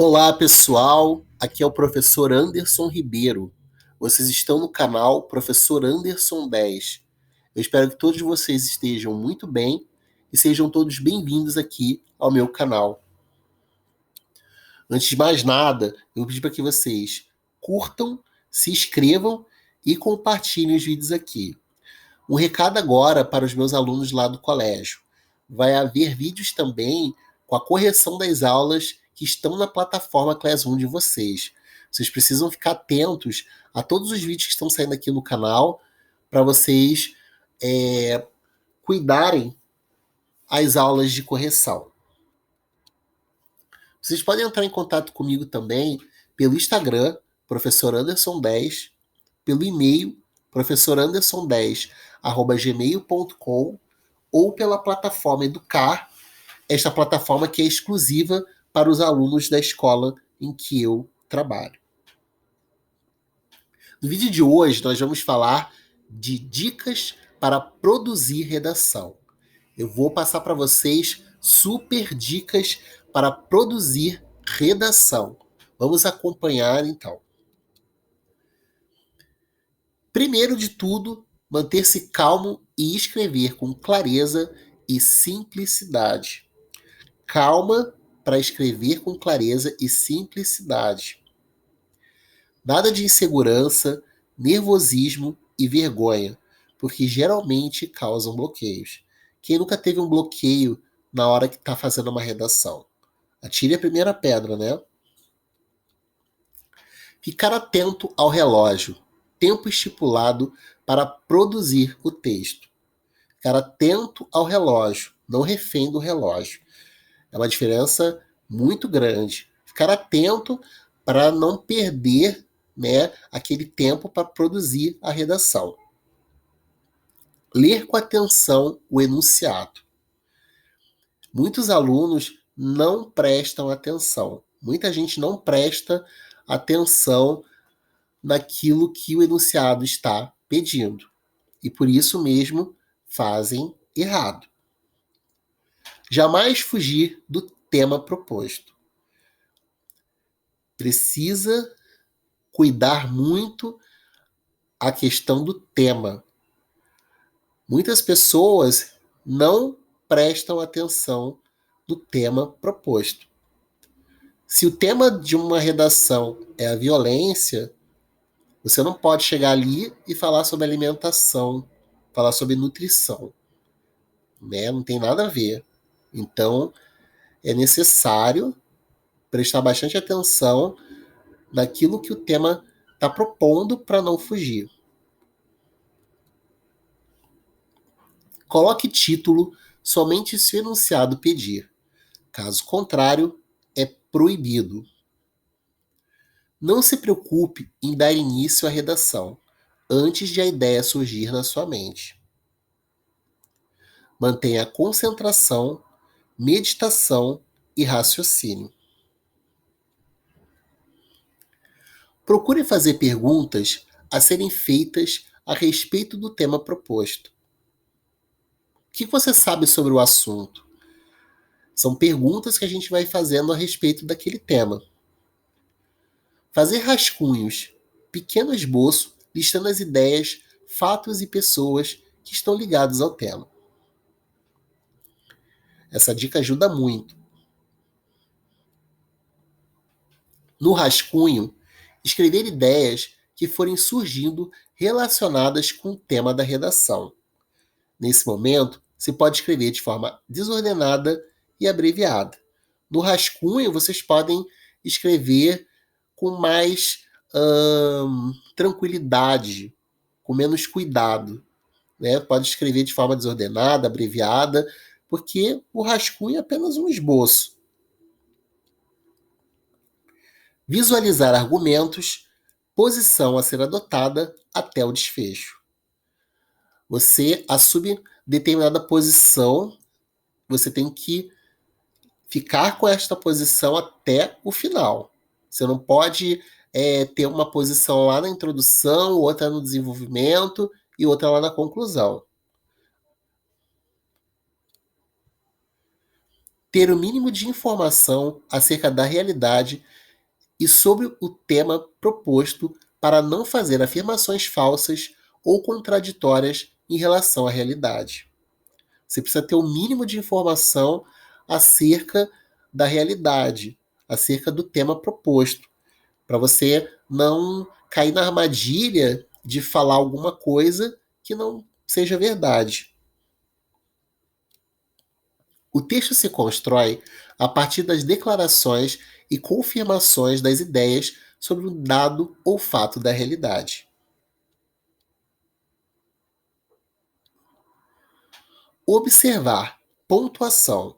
Olá, pessoal. Aqui é o professor Anderson Ribeiro. Vocês estão no canal Professor Anderson 10. Eu espero que todos vocês estejam muito bem e sejam todos bem-vindos aqui ao meu canal. Antes de mais nada, eu vou pedir para que vocês curtam, se inscrevam e compartilhem os vídeos aqui. Um recado agora para os meus alunos lá do colégio. Vai haver vídeos também com a correção das aulas que estão na plataforma Classroom de vocês. Vocês precisam ficar atentos a todos os vídeos que estão saindo aqui no canal para vocês cuidarem as aulas de correção. Vocês podem entrar em contato comigo também pelo Instagram, Professor Anderson 10, pelo e-mail, professoranderson10@gmail.com ou pela plataforma Educar, esta plataforma que é exclusiva para os alunos da escola em que eu trabalho. No vídeo de hoje, nós vamos falar de dicas para produzir redação. Eu vou passar para vocês super dicas para produzir redação. Vamos acompanhar, então. Primeiro de tudo, manter-se calmo e escrever com clareza e simplicidade. Calma para escrever com clareza e simplicidade. Nada de insegurança, nervosismo e vergonha, porque geralmente causam bloqueios. Quem nunca teve um bloqueio na hora que está fazendo uma redação? Atire a primeira pedra, né? Ficar atento ao relógio, tempo estipulado para produzir o texto. Ficar atento ao relógio, não refém do relógio. É uma diferença muito grande. Ficar atento para não perder, né, aquele tempo para produzir a redação. Ler com atenção o enunciado. Muitos alunos não prestam atenção. Muita gente não presta atenção naquilo que o enunciado está pedindo. E por isso mesmo fazem errado. Jamais fugir do tema proposto. Precisa cuidar muito a questão do tema. Muitas pessoas não prestam atenção no tema proposto. Se o tema de uma redação é a violência, você não pode chegar ali e falar sobre alimentação, falar sobre nutrição, né? Não tem nada a ver. Então, é necessário prestar bastante atenção naquilo que o tema está propondo para não fugir. Coloque título somente se o enunciado pedir. Caso contrário, é proibido. Não se preocupe em dar início à redação antes de a ideia surgir na sua mente. Mantenha concentração, meditação e raciocínio. Procure fazer perguntas a serem feitas a respeito do tema proposto. O que você sabe sobre o assunto? São perguntas que a gente vai fazendo a respeito daquele tema. Fazer rascunhos, pequeno esboço, listando as ideias, fatos e pessoas que estão ligados ao tema. Essa dica ajuda muito. No rascunho, escrever ideias que forem surgindo relacionadas com o tema da redação. Nesse momento, se pode escrever de forma desordenada e abreviada. No rascunho, vocês podem escrever com mais tranquilidade, com menos cuidado, né? Pode escrever de forma desordenada, abreviada, porque o rascunho é apenas um esboço. Visualizar argumentos, posição a ser adotada até o desfecho. Você assume determinada posição, você tem que ficar com esta posição até o final. Você não pode ter uma posição lá na introdução, outra no desenvolvimento e outra lá na conclusão. ter o mínimo de informação acerca da realidade e sobre o tema proposto para não fazer afirmações falsas ou contraditórias em relação à realidade. Você precisa ter o mínimo de informação acerca da realidade, acerca do tema proposto, para você não cair na armadilha de falar alguma coisa que não seja verdade. O texto se constrói a partir das declarações e confirmações das ideias sobre um dado ou fato da realidade. Observar, pontuação,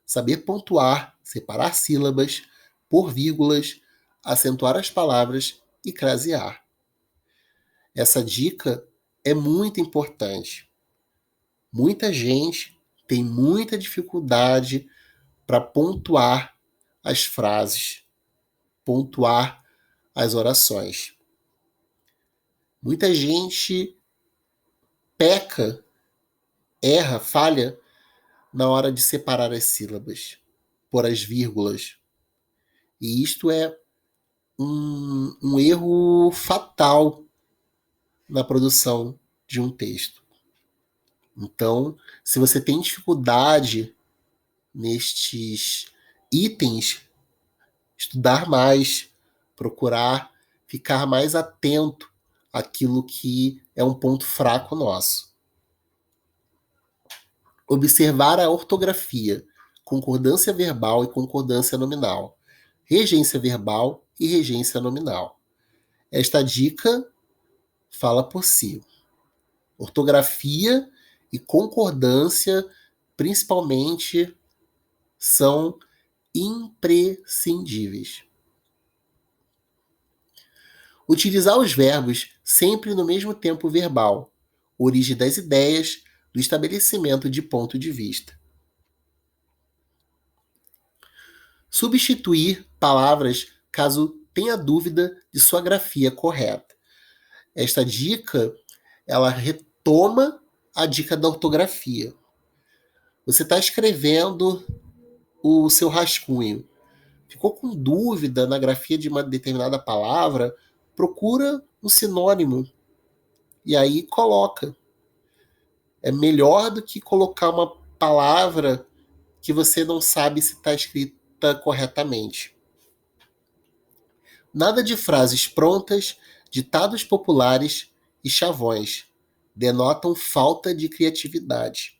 saber pontuar, separar sílabas, pôr vírgulas, acentuar as palavras e crasear. Essa dica é muito importante. Muita gente tem muita dificuldade para pontuar as frases, pontuar as orações. Muita gente peca, erra, falha na hora de separar as sílabas, por as vírgulas. E isto é um erro fatal na produção de um texto. Então, se você tem dificuldade nestes itens, estudar mais, procurar ficar mais atento àquilo que é um ponto fraco nosso. Observar a ortografia, concordância verbal e concordância nominal, regência verbal e regência nominal. Esta dica fala por si. Ortografia e concordância, principalmente, são imprescindíveis. Utilizar os verbos sempre no mesmo tempo verbal, origem das ideias, do estabelecimento de ponto de vista. Substituir palavras caso tenha dúvida de sua grafia correta. Esta dica, ela retoma a dica da ortografia. Você está escrevendo o seu rascunho. Ficou com dúvida na grafia de uma determinada palavra? Procura um sinônimo e aí coloca. É melhor do que colocar uma palavra que você não sabe se está escrita corretamente. Nada de frases prontas, ditados populares e chavões. Denotam falta de criatividade.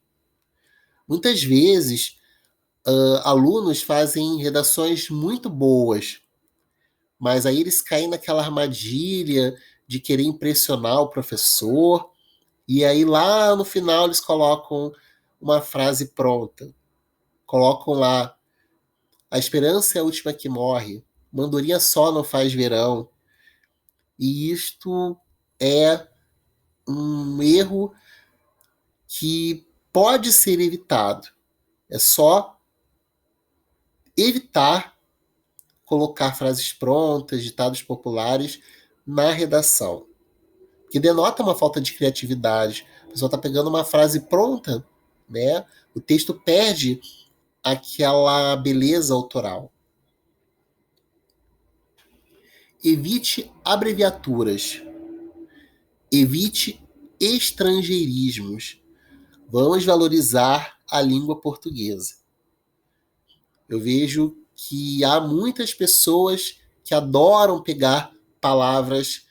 Muitas vezes, alunos fazem redações muito boas, mas aí eles caem naquela armadilha de querer impressionar o professor, e aí lá no final eles colocam uma frase pronta. Colocam lá: a esperança é a última que morre, mandorinha só não faz verão. E isto é um erro que pode ser evitado. É só evitar colocar frases prontas, ditados populares na redação, que denota uma falta de criatividade. A pessoa está pegando uma frase pronta, né? O texto perde aquela beleza autoral. Evite abreviaturas. Evite estrangeirismos. Vamos valorizar a língua portuguesa. Eu vejo que há muitas pessoas que adoram pegar palavras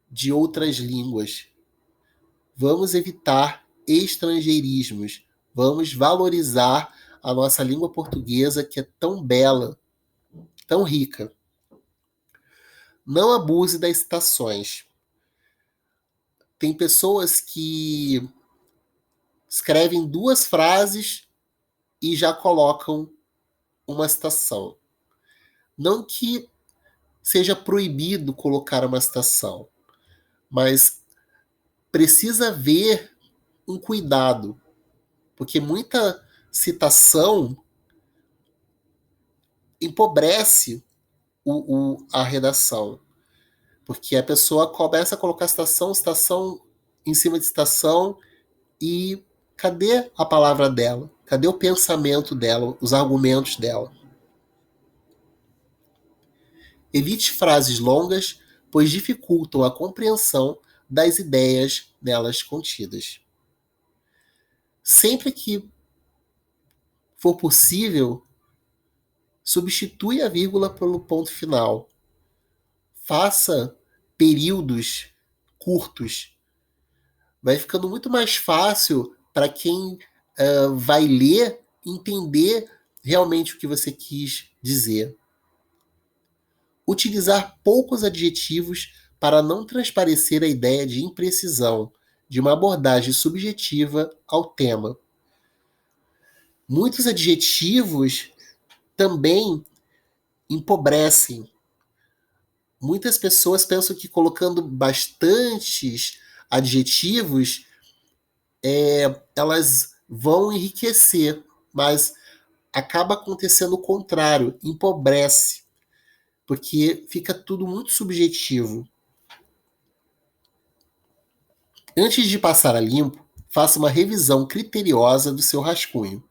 de outras línguas. Vamos evitar estrangeirismos. Vamos valorizar a nossa língua portuguesa, que é tão bela, tão rica. Não abuse das citações. Tem pessoas que escrevem duas frases e já colocam uma citação. Não que seja proibido colocar uma citação, mas precisa haver um cuidado, porque muita citação empobrece a redação, porque a pessoa começa a colocar citação em cima de citação e Cadê a palavra dela? Cadê o pensamento dela, os argumentos dela? Evite frases longas, pois dificultam a compreensão das ideias nelas contidas. Sempre que for possível, substitui a vírgula pelo ponto final. Faça períodos curtos. Vai ficando muito mais fácil para quem vai ler entender realmente o que você quis dizer. Utilizar poucos adjetivos para não transparecer a ideia de imprecisão, de uma abordagem subjetiva ao tema. Muitos adjetivos também empobrecem. Muitas pessoas pensam que colocando bastantes adjetivos, elas vão enriquecer, mas acaba acontecendo o contrário, empobrece, porque fica tudo muito subjetivo. Antes de passar a limpo, faça uma revisão criteriosa do seu rascunho,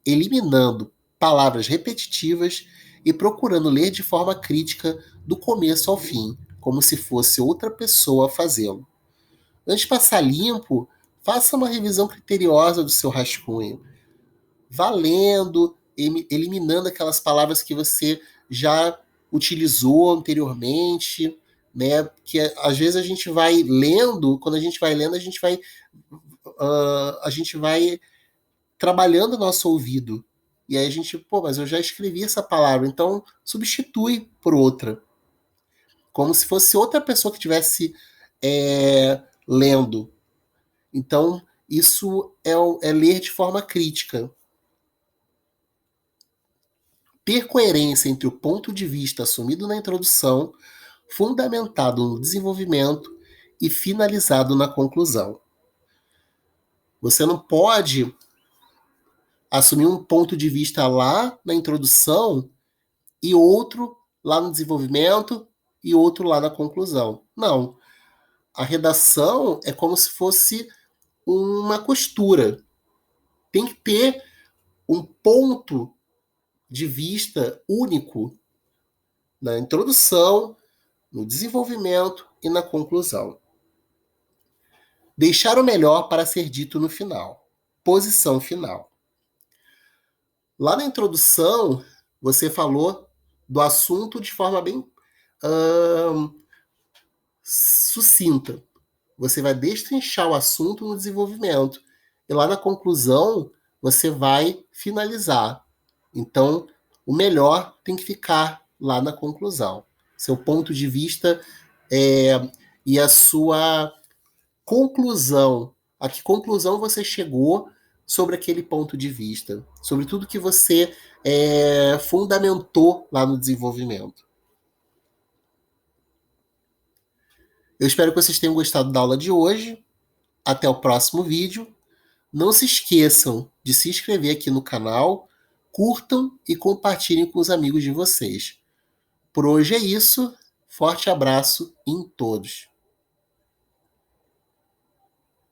eliminando palavras repetitivas e procurando ler de forma crítica do começo ao fim, como se fosse outra pessoa a fazê-lo. Antes de passar limpo, faça uma revisão criteriosa do seu rascunho, valendo, eliminando aquelas palavras que você já utilizou anteriormente, né? Que às vezes a gente vai lendo, quando a gente vai lendo, a gente vai trabalhando o nosso ouvido. E aí a gente, pô, mas eu já escrevi essa palavra, então substitui por outra. Como se fosse outra pessoa que estivesse lendo. Então, isso é ler de forma crítica. Ter coerência entre o ponto de vista assumido na introdução, fundamentado no desenvolvimento e finalizado na conclusão. Você não pode assumir um ponto de vista lá na introdução e outro lá no desenvolvimento e outro lá na conclusão. Não. A redação é como se fosse uma costura. Tem que ter um ponto de vista único na introdução, no desenvolvimento e na conclusão. Deixar o melhor para ser dito no final. Posição final. Lá na introdução, você falou do assunto de forma bem sucinta. Você vai destrinchar o assunto no desenvolvimento. E lá na conclusão, você vai finalizar. Então, o melhor tem que ficar lá na conclusão. Seu ponto de vista e a sua conclusão. A que conclusão você chegou sobre aquele ponto de vista. Sobre tudo que você fundamentou lá no desenvolvimento. Eu espero que vocês tenham gostado da aula de hoje. Até o próximo vídeo. Não se esqueçam de se inscrever aqui no canal, curtam e compartilhem com os amigos de vocês. Por hoje é isso. Forte abraço em todos.